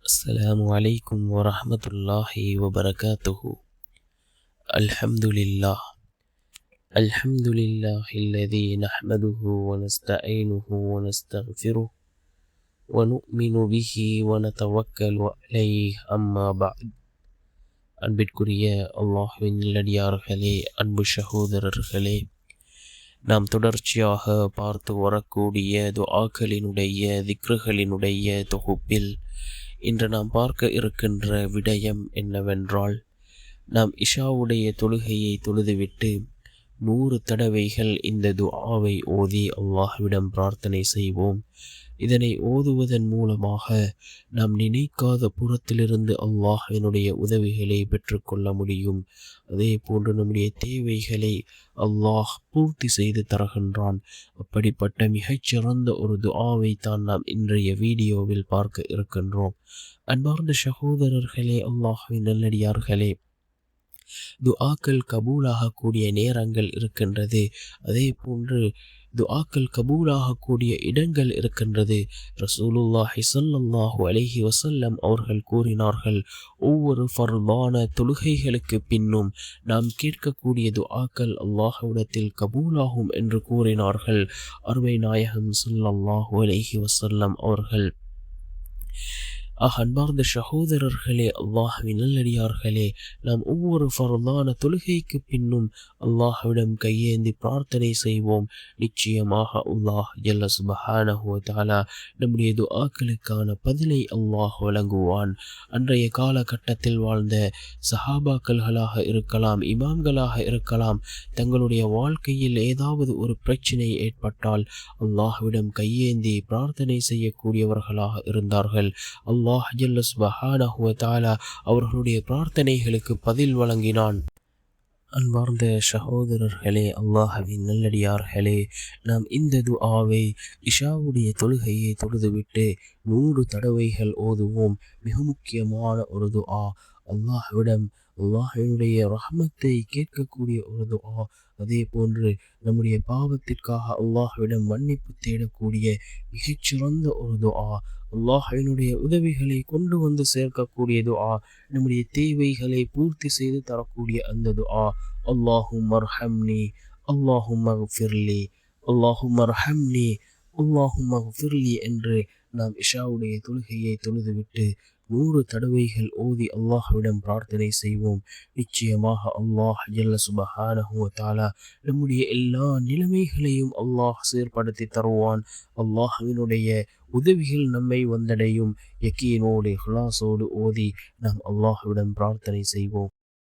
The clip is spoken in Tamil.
السلام عليكم ورحمة الله وبركاته. الحمد لله الحمد لله الذي نحمده ونستعينه ونستغفره ونؤمن به ونتوكل عليه. أما بعد. அன்பிற்குரிய அல்லாஹ்வின் நல்லடியார்களே, அன்பு சகோதரர்களே, நாம் தொடர்ச்சியாக பார்த்து வரக்கூடிய துஆக்களினுடைய திக்ருகளினுடைய தொகுப்பில் இன்று நாம் பார்க்க இருக்கின்ற விடயம் என்னவென்றால், நாம் இஷாவுடைய தொழுகையை தொழுதுவிட்டு 100 தடவைகள் இந்த துஆவை ஓதி அல்லாஹ்விடம் பிரார்த்தனை செய்வோம். இதனை ஓதுவதன் மூலமாக நாம் நினைக்காத புறத்திலிருந்து அல்லாஹ்வினுடைய உதவிகளை பெற்றுக்கொள்ள முடியும். அதே போன்று நம்முடைய தேவைகளை அல்லாஹ் பூர்த்தி செய்து தருகின்றான். அப்படிப்பட்ட மிகச்சிறந்த ஒரு துஆவை தான் நாம் இன்றைய வீடியோவில் பார்க்க இருக்கின்றோம். அன்பார்ந்த சகோதரர்களே, அல்லாஹ்வின் நல்லடியார்களே, துஆக்கள் கபூலாகக்கூடிய நேரங்கள் இருக்கின்றது. அதே போன்று துஆக்கள் கபூலாகக்கூடிய இடங்கள் இருக்கின்றது. ரசூலுல்லாஹி ஸல்லல்லாஹு அலைஹி வஸல்லம் அவர்கள் கூறினார்கள், ஒவ்வொரு ஃபர்தான தொழுகைகளுக்கு பின்னும் நாம் கேட்கக்கூடிய துஆக்கள் அல்லாஹ்விடத்தில் கபூலாகும் என்று கூறினார்கள் அருமை நாயகம் ஸல்லல்லாஹு அலைஹி வஸல்லம் அவர்கள். அன்பார்ந்த சகோதரர்களே, அல்லாஹ்வின் நல்லடியார்களே, நாம் ஒவ்வொரு ஃபர்தான தொழுகைக்கு பின்னும் அல்லாஹ்விடம் கையேந்தி பிரார்த்தனை செய்வோம். நிச்சயமாக அல்லாஹ் ஜல்ல சுப்ஹானஹு வ தஆலா நம்முடைய துஆக்களுக்கான பதிலை அல்லாஹ் வழங்குவான். அன்றைய காலகட்டத்தில் வாழ்ந்த சஹாபாக்கள்களாக இருக்கலாம், இமாம்களாக இருக்கலாம், தங்களுடைய வாழ்க்கையில் ஏதாவது ஒரு பிரச்சனை ஏற்பட்டால் அல்லாஹ்விடம் கையேந்தி பிரார்த்தனை செய்யக்கூடியவர்களாக இருந்தார்கள். அல்லாஹ் ஜல்ல சுப்ஹானஹு வ தஆலா அவர்களுடைய பிரார்த்தனைகளுக்கு பதில் வழங்கினான். அன்பார்ந்த சகோதரர்களே, அல்லாஹ்வின் நல்லடியார்களே, நாம் இந்த துஆவை இஷாவுடைய தொழுகையை தொழுதுவிட்டு 100 தடவைகள் ஓதுவோம். மிக முக்கியமான ஒரு துஆ. அல்லாஹ்வினுடைய ரஹ்மத்தை கேட்கக்கூடிய ஒரு துஆ. அதே போன்று நம்முடைய பாவத்திற்காக அல்லாஹ்விடம் மன்னிப்பு தேடக்கூடிய மிகச்சிறந்த ஒரு துஆ. அல்லாஹ்வினுடைய உதவிகளை கொண்டு வந்து சேர்க்கக்கூடிய துஆ. நம்முடைய தேவைகளை பூர்த்தி செய்து தரக்கூடிய அந்த துஆ. அல்லாஹும்ம அர்ஹம்னி, அல்லாஹும்ம ஃபிர்லி, அல்லாஹும்ம அர்ஹம்னி, அல்லாஹும்ம ஃபிர்லி என்று நாம் இஷாவுடைய தொழுகையை தொழுதுவிட்டு 100 தடவைகள் ஓதி அல்லாஹ்விடம் பிரார்த்தனை செய்வோம். நிச்சயமாக அல்லாஹ் ஜல்ல சுப்ஹானஹு வ தஆலா நம்முடைய எல்லா நிலைமைகளையும் அல்லாஹ் சீர்படுத்தி தருவான். அல்லாஹ்வினுடைய உதவிகள் நம்மை வந்தடையும். யக்கீனோடு இஹ்லாஸோடு ஓதி நாம் அல்லாஹ்விடம் பிரார்த்தனை செய்வோம்.